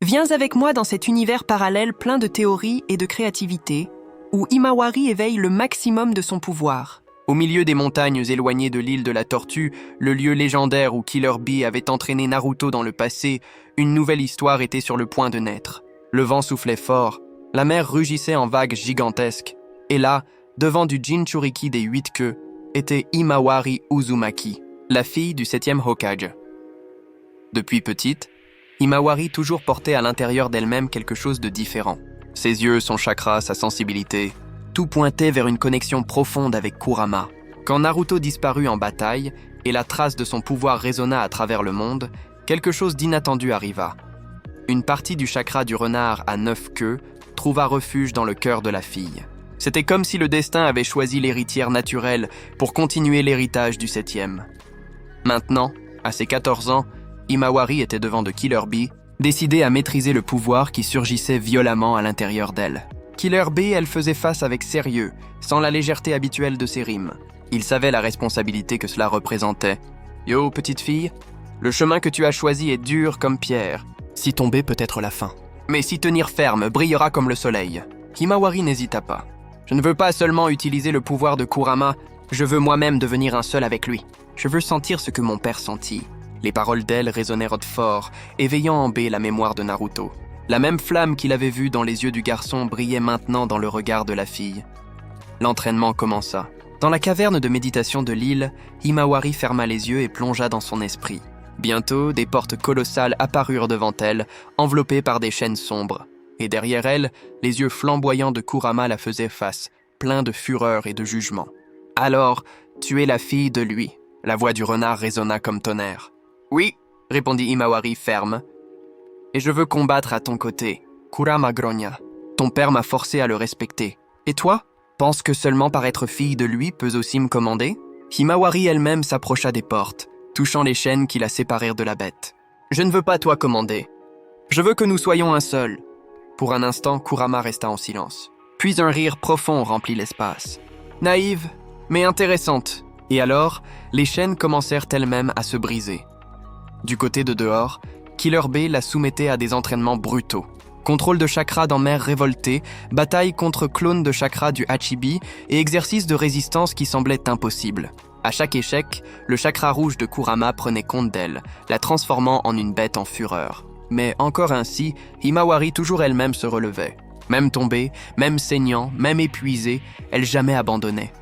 Viens avec moi dans cet univers parallèle plein de théories et de créativité, où Himawari éveille le maximum de son pouvoir. Au milieu des montagnes éloignées de l'île de la Tortue, le lieu légendaire où Killer Bee avait entraîné Naruto dans le passé, une nouvelle histoire était sur le point de naître. Le vent soufflait fort, la mer rugissait en vagues gigantesques, et là, devant du Jinchuriki des 8 queues, était Himawari Uzumaki, la fille du 7e Hokage. Depuis petite, Himawari toujours portait à l'intérieur d'elle-même quelque chose de différent. Ses yeux, son chakra, sa sensibilité, tout pointait vers une connexion profonde avec Kurama. Quand Naruto disparut en bataille et la trace de son pouvoir résonna à travers le monde, quelque chose d'inattendu arriva. Une partie du chakra du renard à 9 queues trouva refuge dans le cœur de la fille. C'était comme si le destin avait choisi l'héritière naturelle pour continuer l'héritage du 7e. Maintenant, à ses 14 ans, Himawari était devant de Killer Bee, décidée à maîtriser le pouvoir qui surgissait violemment à l'intérieur d'elle. Killer Bee, elle faisait face avec sérieux, sans la légèreté habituelle de ses rimes. Il savait la responsabilité que cela représentait. « Yo, petite fille, le chemin que tu as choisi est dur comme pierre. Si tomber peut être la fin. Mais si tenir ferme brillera comme le soleil. » Himawari n'hésita pas. « Je ne veux pas seulement utiliser le pouvoir de Kurama, je veux moi-même devenir un seul avec lui. Je veux sentir ce que mon père sentit. » Les paroles d'elle résonnèrent fort, éveillant en B la mémoire de Naruto. La même flamme qu'il avait vue dans les yeux du garçon brillait maintenant dans le regard de la fille. L'entraînement commença. Dans la caverne de méditation de l'île, Himawari ferma les yeux et plongea dans son esprit. Bientôt, des portes colossales apparurent devant elle, enveloppées par des chaînes sombres. Et derrière elle, les yeux flamboyants de Kurama la faisaient face, pleins de fureur et de jugement. « Alors, tu es la fille de lui », la voix du renard résonna comme tonnerre. « Oui », répondit Himawari ferme. « Et je veux combattre à ton côté. Kurama grogna. Ton père m'a forcé à le respecter. Et toi, penses que seulement par être fille de lui peux aussi me commander ?» Himawari elle-même s'approcha des portes, touchant les chaînes qui la séparèrent de la bête. « Je ne veux pas toi commander. Je veux que nous soyons un seul. » Pour un instant, Kurama resta en silence. Puis un rire profond remplit l'espace. Naïve, mais intéressante. Et alors, les chaînes commencèrent elles-mêmes à se briser. Du côté de dehors, Killer Bee la soumettait à des entraînements brutaux. Contrôle de chakra dans mer révoltée, bataille contre clone de chakra du Hachibi et exercice de résistance qui semblait impossible. À chaque échec, le chakra rouge de Kurama prenait compte d'elle, la transformant en une bête en fureur. Mais encore ainsi, Himawari toujours elle-même se relevait. Même tombée, même saignant, même épuisée, elle jamais abandonnait.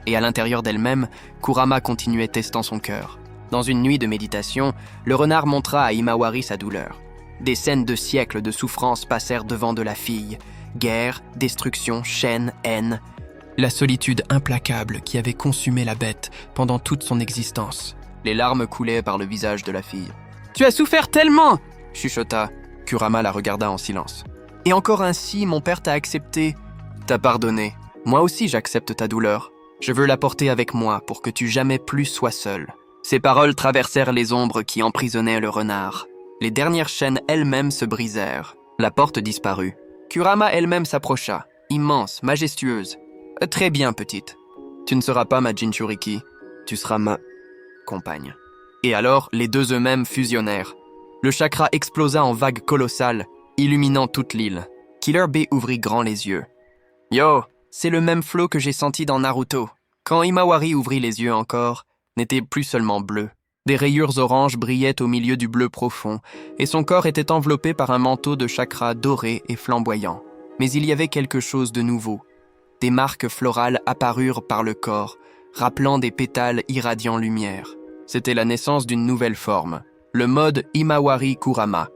Et à l'intérieur d'elle-même, Kurama continuait testant son cœur. Dans une nuit de méditation, le renard montra à Himawari sa douleur. Des scènes de siècles de souffrance passèrent devant de la fille. Guerre, destruction, chaîne, haine. La solitude implacable qui avait consumé la bête pendant toute son existence. Les larmes coulaient par le visage de la fille. « Tu as souffert tellement !» chuchota. Kurama la regarda en silence. « Et encore ainsi, mon père t'a accepté. T'a pardonné. Moi aussi, j'accepte ta douleur. Je veux la porter avec moi pour que tu jamais plus sois seule. » Ces paroles traversèrent les ombres qui emprisonnaient le renard. Les dernières chaînes elles-mêmes se brisèrent. La porte disparut. Kurama elle-même s'approcha, immense, majestueuse. « Très bien, petite. Tu ne seras pas ma Jinchuriki. Tu seras ma compagne. » Et alors, les deux eux-mêmes fusionnèrent. Le chakra explosa en vagues colossales, illuminant toute l'île. Killer Bee ouvrit grand les yeux. « Yo, c'est le même flot que j'ai senti dans Naruto. » Quand Himawari ouvrit les yeux encore, n'était plus seulement bleu. Des rayures oranges brillaient au milieu du bleu profond, et son corps était enveloppé par un manteau de chakra doré et flamboyant. Mais il y avait quelque chose de nouveau. Des marques florales apparurent par le corps, rappelant des pétales irradiant lumière. C'était la naissance d'une nouvelle forme, le mode Himawari Kurama.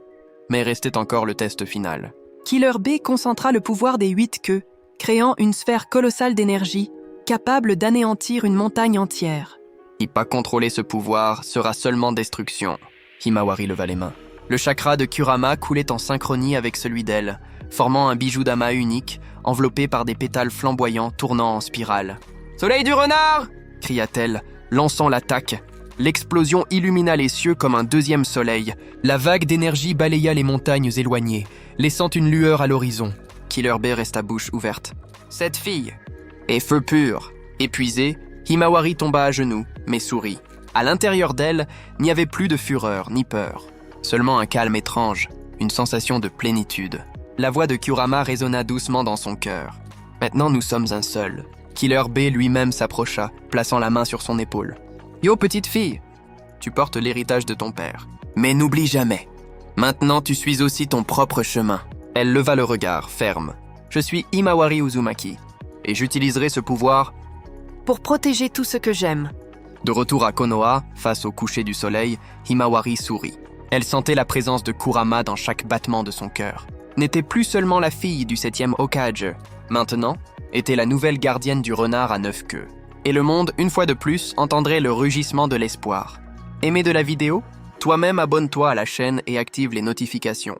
Mais restait encore le test final. Killer Bee concentra le pouvoir des 8 queues, créant une sphère colossale d'énergie, capable d'anéantir une montagne entière. Y pas contrôler ce pouvoir sera seulement destruction. Himawari leva les mains. Le chakra de Kurama coulait en synchronie avec celui d'elle, formant un bijou d'amas unique, enveloppé par des pétales flamboyants tournant en spirale. « Soleil du renard !» cria-t-elle, lançant l'attaque. L'explosion illumina les cieux comme un deuxième soleil. La vague d'énergie balaya les montagnes éloignées, laissant une lueur à l'horizon. Killer Bee resta bouche ouverte. « Cette fille !» Et feu pur. Épuisée, Himawari tomba à genoux, mais sourit. À l'intérieur d'elle, n'y avait plus de fureur ni peur. Seulement un calme étrange. une sensation de plénitude. La voix de Kurama résonna doucement dans son cœur. Maintenant nous sommes un seul. Killer B lui-même s'approcha, plaçant la main sur son épaule. Yo petite fille, tu portes l'héritage de ton père. Mais n'oublie jamais, maintenant tu suis aussi ton propre chemin. Elle leva le regard, ferme. Je suis Himawari Uzumaki, et j'utiliserai ce pouvoir Pour protéger tout ce que j'aime. De retour à Konoha, face au coucher du soleil, Himawari sourit. Elle sentait la présence de Kurama dans chaque battement de son cœur. N'était plus seulement la fille du 7e Hokage, maintenant était la nouvelle gardienne du renard à 9 queues. Et le monde, une fois de plus, entendrait le rugissement de l'espoir. Aimé de la vidéo? Toi-même abonne-toi à la chaîne et active les notifications.